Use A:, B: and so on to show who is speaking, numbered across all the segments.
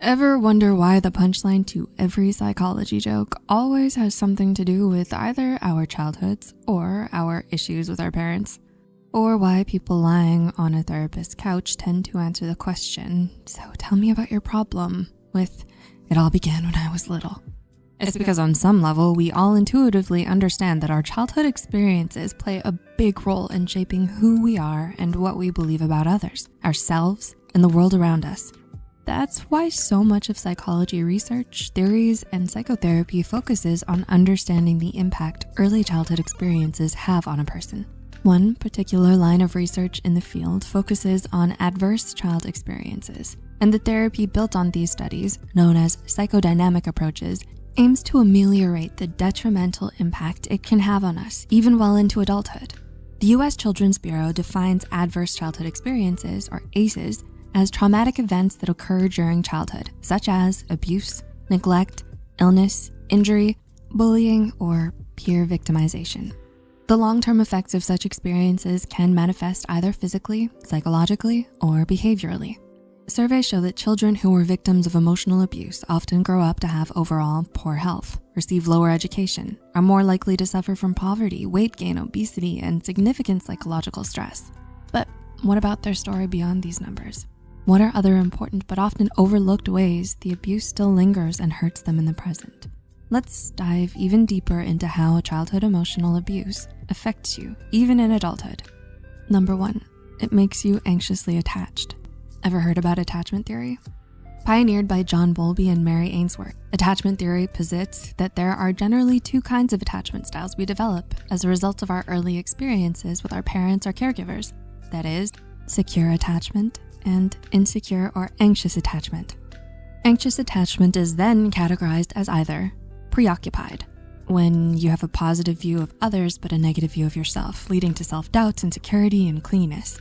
A: Ever wonder why the punchline to every psychology joke always has something to do with either our childhoods or our issues with our parents? Or why people lying on a therapist's couch tend to answer the question, "So tell me about your problem," with, "It all began when I was little." It's because on some level, we all intuitively understand that our childhood experiences play a big role in shaping who we are and what we believe about others, ourselves, and the world around us. That's why so much of psychology research, theories, and psychotherapy focuses on understanding the impact early childhood experiences have on a person. One particular line of research in the field focuses on adverse child experiences, and the therapy built on these studies, known as psychodynamic approaches, aims to ameliorate the detrimental impact it can have on us, even well into adulthood. The US Children's Bureau defines adverse childhood experiences, or ACEs, as traumatic events that occur during childhood, such as abuse, neglect, illness, injury, bullying, or peer victimization. The long-term effects of such experiences can manifest either physically, psychologically, or behaviorally. Surveys show that children who were victims of emotional abuse often grow up to have overall poor health, receive lower education, are more likely to suffer from poverty, weight gain, obesity, and significant psychological stress. But what about their story beyond these numbers? What are other important but often overlooked ways the abuse still lingers and hurts them in the present? Let's dive even deeper into how childhood emotional abuse affects you, even in adulthood. Number 1, it makes you anxiously attached. Ever heard about attachment theory? Pioneered by John Bowlby and Mary Ainsworth, attachment theory posits that there are generally 2 kinds of attachment styles we develop as a result of our early experiences with our parents or caregivers. That is, secure attachment and insecure or anxious attachment. Anxious attachment is then categorized as either preoccupied, when you have a positive view of others but a negative view of yourself, leading to self-doubt, insecurity, and clinginess.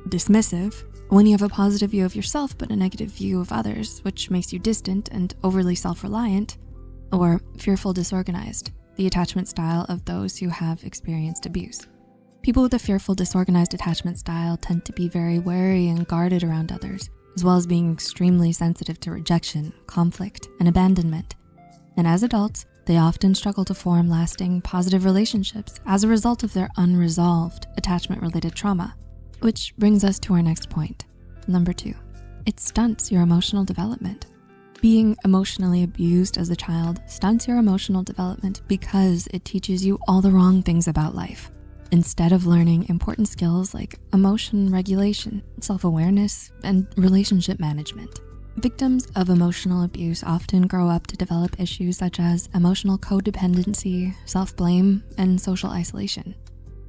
A: Dismissive, when you have a positive view of yourself but a negative view of others, which makes you distant and overly self-reliant. Or fearful disorganized, the attachment style of those who have experienced abuse. People with a fearful disorganized attachment style tend to be very wary and guarded around others, as well as being extremely sensitive to rejection, conflict, and abandonment. And as adults, they often struggle to form lasting positive relationships as a result of their unresolved attachment-related trauma. Which brings us to our next point. Number 2, it stunts your emotional development. Being emotionally abused as a child stunts your emotional development because it teaches you all the wrong things about life, instead of learning important skills like emotion regulation, self-awareness, and relationship management. Victims of emotional abuse often grow up to develop issues such as emotional codependency, self-blame, and social isolation.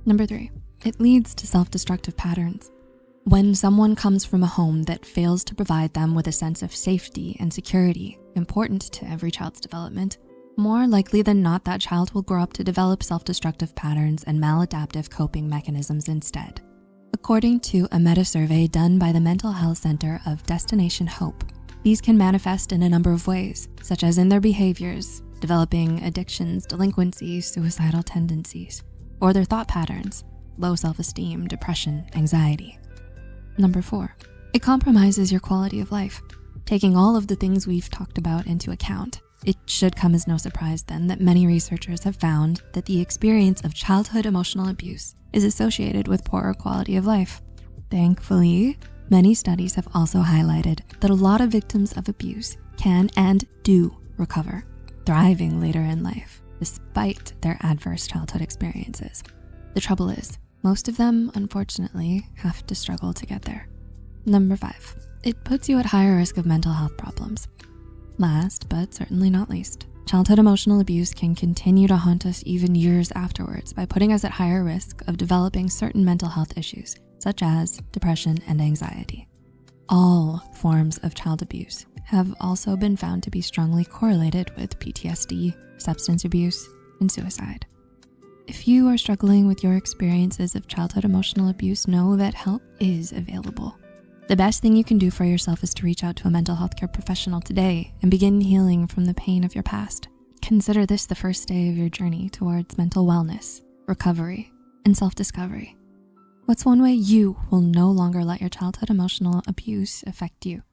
A: Number 3, it leads to self-destructive patterns. When someone comes from a home that fails to provide them with a sense of safety and security, important to every child's development, more likely than not, that child will grow up to develop self-destructive patterns and maladaptive coping mechanisms instead. According to a meta-survey done by the Mental Health Center of Destination Hope, these can manifest in a number of ways, such as in their behaviors, developing addictions, delinquency, suicidal tendencies, or their thought patterns, low self-esteem, depression, anxiety. Number 4, it compromises your quality of life. Taking all of the things we've talked about into account, it should come as no surprise then that many researchers have found that the experience of childhood emotional abuse is associated with poorer quality of life. Thankfully, many studies have also highlighted that a lot of victims of abuse can and do recover, thriving later in life, despite their adverse childhood experiences. The trouble is, most of them, unfortunately, have to struggle to get there. Number 5, it puts you at higher risk of mental health problems. Last, but certainly not least, childhood emotional abuse can continue to haunt us even years afterwards by putting us at higher risk of developing certain mental health issues, such as depression and anxiety. All forms of child abuse have also been found to be strongly correlated with PTSD, substance abuse, and suicide. If you are struggling with your experiences of childhood emotional abuse, know that help is available. The best thing you can do for yourself is to reach out to a mental health care professional today and begin healing from the pain of your past. Consider this the first day of your journey towards mental wellness, recovery, and self-discovery. What's one way you will no longer let your childhood emotional abuse affect you?